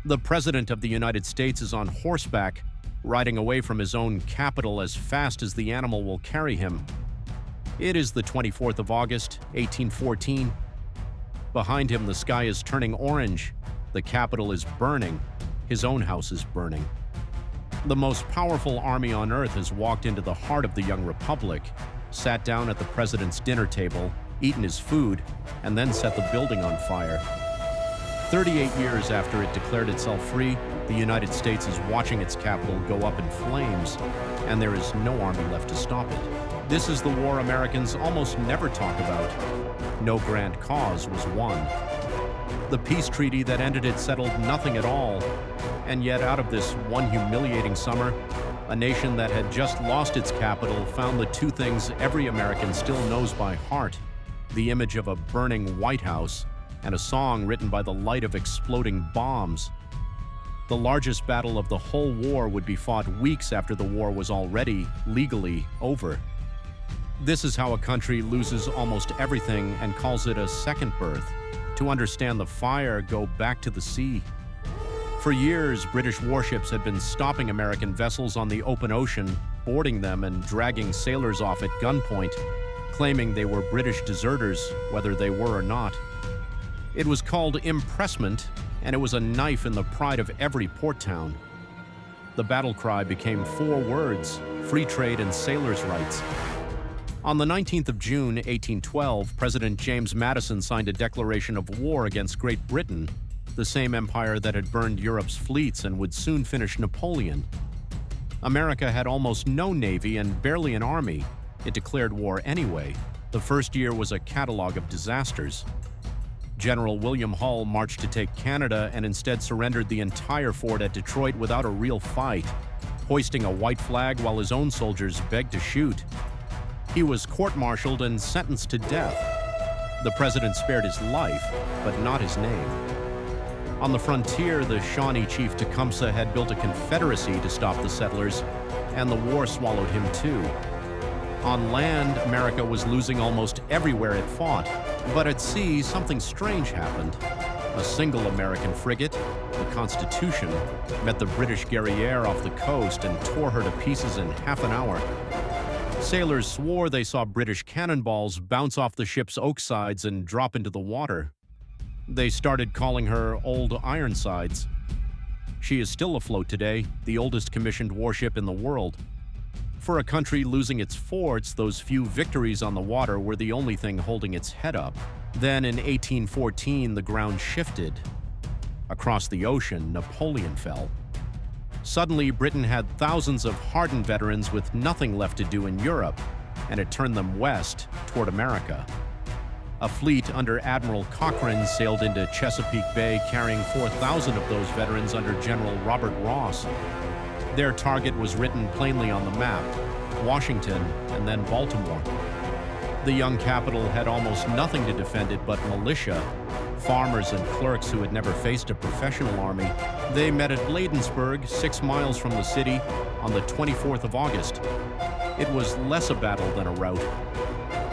The President of the United States is on horseback, riding away from his own capital as fast as the animal will carry him. It is the 24th of August, 1814. Behind him, the sky is turning orange. The capital is burning. His own house is burning. The most powerful army on earth has walked into the heart of the young republic, sat down at the president's dinner table, eaten his food, and then set the building on fire. 38 years after it declared itself free, the United States is watching its capital go up in flames, and there is no army left to stop it. This is the war Americans almost never talk about. No grand cause was won. The peace treaty that ended it settled nothing at all, and yet out of this one humiliating summer, a nation that had just lost its capital found the two things every American still knows by heart: the image of a burning White House and a song written by the light of exploding bombs. The largest battle of the whole war would be fought weeks after the war was already legally over. This is how a country loses almost everything and calls it a second birth. To understand the fire, go back to the sea. For years, British warships had been stopping American vessels on the open ocean, boarding them and dragging sailors off at gunpoint, claiming they were British deserters, whether they were or not. It was called impressment, and it was a knife in the pride of every port town. The battle cry became 4 words: free trade and sailors' rights. On the 19th of June, 1812, President James Madison signed a declaration of war against Great Britain, the same empire that had burned Europe's fleets and would soon finish Napoleon. America had almost no navy and barely an army. It declared war anyway. The first year was a catalog of disasters. General William Hull marched to take Canada and instead surrendered the entire fort at Detroit without a real fight, hoisting a white flag while his own soldiers begged to shoot. He was court-martialed and sentenced to death. The president spared his life, but not his name. On the frontier, the Shawnee chief Tecumseh had built a confederacy to stop the settlers, and the war swallowed him too. On land, America was losing almost everywhere it fought, but at sea, something strange happened. A single American frigate, the Constitution, met the British Guerriere off the coast and tore her to pieces in half an hour. Sailors swore they saw British cannonballs bounce off the ship's oak sides and drop into the water. They started calling her Old Ironsides. She is still afloat today, the oldest commissioned warship in the world. For a country losing its forts, those few victories on the water were the only thing holding its head up. Then in 1814, the ground shifted. Across the ocean, Napoleon fell. Suddenly, Britain had thousands of hardened veterans with nothing left to do in Europe, and it turned them west toward America. A fleet under Admiral Cochrane sailed into Chesapeake Bay carrying 4,000 of those veterans under General Robert Ross. Their target was written plainly on the map: Washington and then Baltimore. The young capital had almost nothing to defend it but militia, farmers and clerks who had never faced a professional army. They met at Bladensburg, 6 miles from the city, on the 24th of August. It was less a battle than a rout.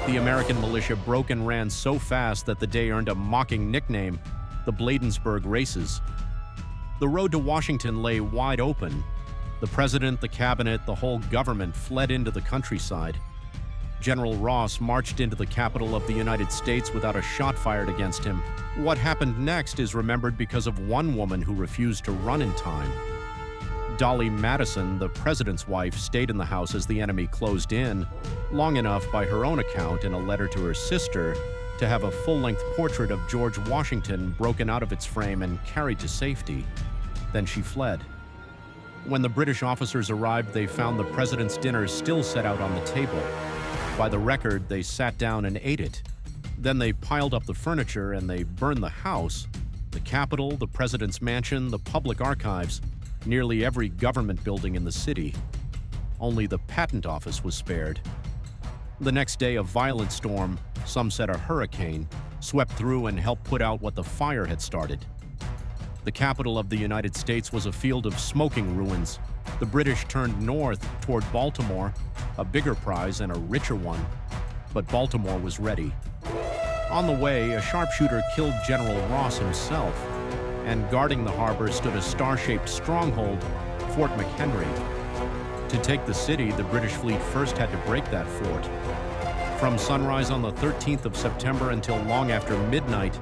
The American militia broke and ran so fast that the day earned a mocking nickname: the Bladensburg Races. The road to Washington lay wide open. The president, the cabinet, the whole government fled into the countryside. General Ross marched into the capital of the United States without a shot fired against him. What happened next is remembered because of one woman who refused to run in time. Dolly Madison, the president's wife, stayed in the house as the enemy closed in, long enough, by her own account in a letter to her sister, to have a full-length portrait of George Washington broken out of its frame and carried to safety. Then she fled. When the British officers arrived, they found the president's dinner still set out on the table. By the record, they sat down and ate it. Then they piled up the furniture and they burned the house, the Capitol, the president's mansion, the public archives, nearly every government building in the city. Only the patent office was spared. The next day, a violent storm, some said a hurricane, swept through and helped put out what the fire had started. The capital of the United States was a field of smoking ruins. The British turned north toward Baltimore, a bigger prize and a richer one. But Baltimore was ready. On the way, a sharpshooter killed General Ross himself, and guarding the harbor stood a star-shaped stronghold, Fort McHenry. To take the city, the British fleet first had to break that fort. From sunrise on the 13th of September until long after midnight,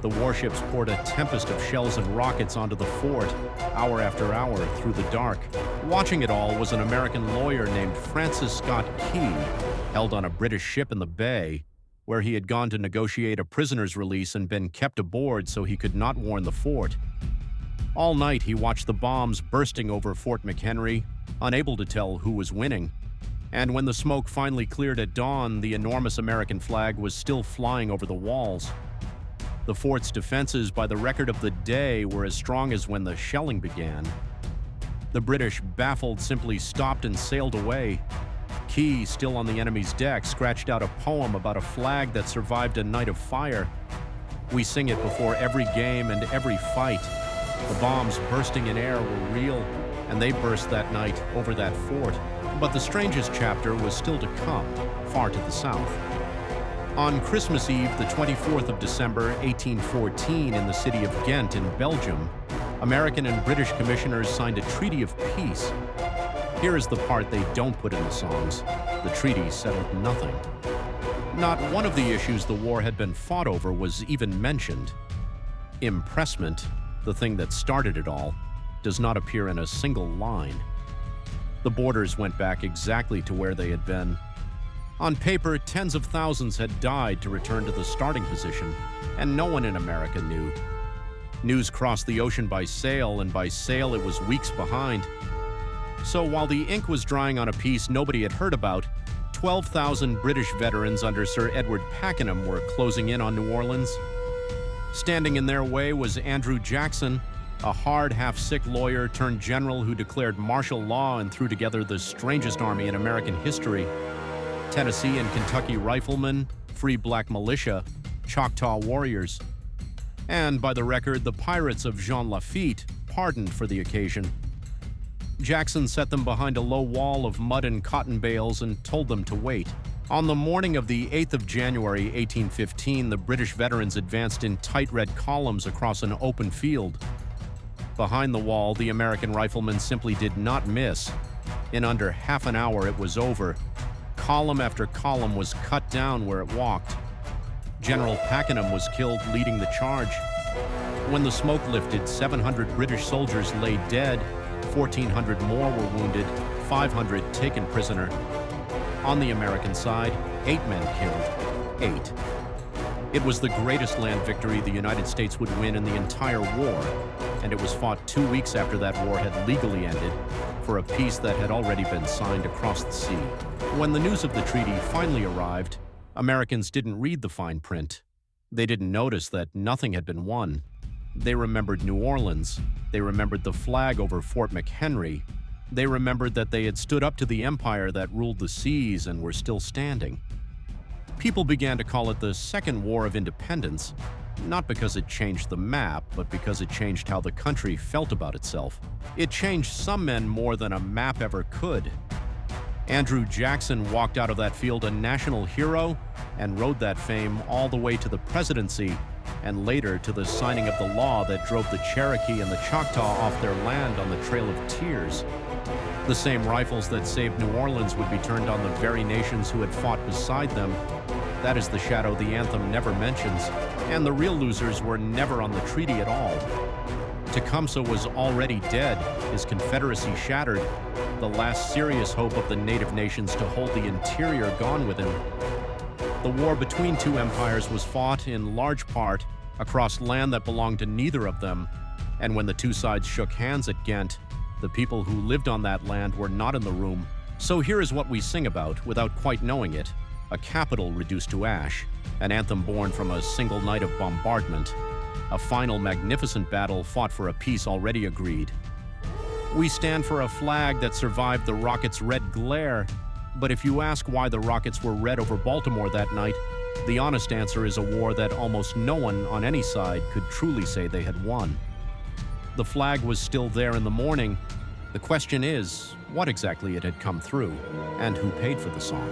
the warships poured a tempest of shells and rockets onto the fort, hour after hour, through the dark. Watching it all was an American lawyer named Francis Scott Key, held on a British ship in the bay, where he had gone to negotiate a prisoner's release and been kept aboard so he could not warn the fort. All night he watched the bombs bursting over Fort McHenry, unable to tell who was winning. And when the smoke finally cleared at dawn, the enormous American flag was still flying over the walls. The fort's defenses, by the record of the day, were as strong as when the shelling began. The British, baffled, simply stopped and sailed away. Key, still on the enemy's deck, scratched out a poem about a flag that survived a night of fire. We sing it before every game and every fight. The bombs bursting in air were real, and they burst that night over that fort. But the strangest chapter was still to come, far to the south. On Christmas Eve, the 24th of December, 1814, in the city of Ghent in Belgium, American and British commissioners signed a Treaty of Peace. Here is the part they don't put in the songs. The treaty settled nothing. Not one of the issues the war had been fought over was even mentioned. Impressment, the thing that started it all, does not appear in a single line. The borders went back exactly to where they had been. On paper, tens of thousands had died to return to the starting position, and no one in America knew. News crossed the ocean by sail, and by sail it was weeks behind. So while the ink was drying on a peace nobody had heard about, 12,000 British veterans under Sir Edward Pakenham were closing in on New Orleans. Standing in their way was Andrew Jackson, a hard, half-sick lawyer turned general who declared martial law and threw together the strangest army in American history. Tennessee and Kentucky riflemen, free black militia, Choctaw warriors. And, by the record, the pirates of Jean Lafitte, pardoned for the occasion. Jackson set them behind a low wall of mud and cotton bales and told them to wait. On the morning of the 8th of January, 1815, the British veterans advanced in tight red columns across an open field. Behind the wall, the American riflemen simply did not miss. In under half an hour, it was over. Column after column was cut down where it walked. General Pakenham was killed leading the charge. When the smoke lifted, 700 British soldiers lay dead, 1,400 more were wounded, 500 taken prisoner. On the American side, 8 men killed. 8. It was the greatest land victory the United States would win in the entire war, and it was fought 2 weeks after that war had legally ended, for a peace that had already been signed across the sea. When the news of the treaty finally arrived, Americans didn't read the fine print. They didn't notice that nothing had been won. They remembered New Orleans. They remembered the flag over Fort McHenry. They remembered that they had stood up to the empire that ruled the seas and were still standing. People began to call it the Second War of Independence, not because it changed the map, but because it changed how the country felt about itself. It changed some men more than a map ever could. Andrew Jackson walked out of that field a national hero and rode that fame all the way to the presidency and later to the signing of the law that drove the Cherokee and the Choctaw off their land on the Trail of Tears. The same rifles that saved New Orleans would be turned on the very nations who had fought beside them. That is the shadow the anthem never mentions, and the real losers were never on the treaty at all. Tecumseh was already dead, his confederacy shattered, the last serious hope of the native nations to hold the interior gone with him. The war between two empires was fought, in large part, across land that belonged to neither of them, and when the two sides shook hands at Ghent, the people who lived on that land were not in the room. So here is what we sing about, without quite knowing it: a capital reduced to ash, an anthem born from a single night of bombardment, a final magnificent battle fought for a peace already agreed. We stand for a flag that survived the rockets' red glare, but if you ask why the rockets were red over Baltimore that night, the honest answer is a war that almost no one on any side could truly say they had won. The flag was still there in the morning. The question is, what exactly it had come through, and who paid for the song.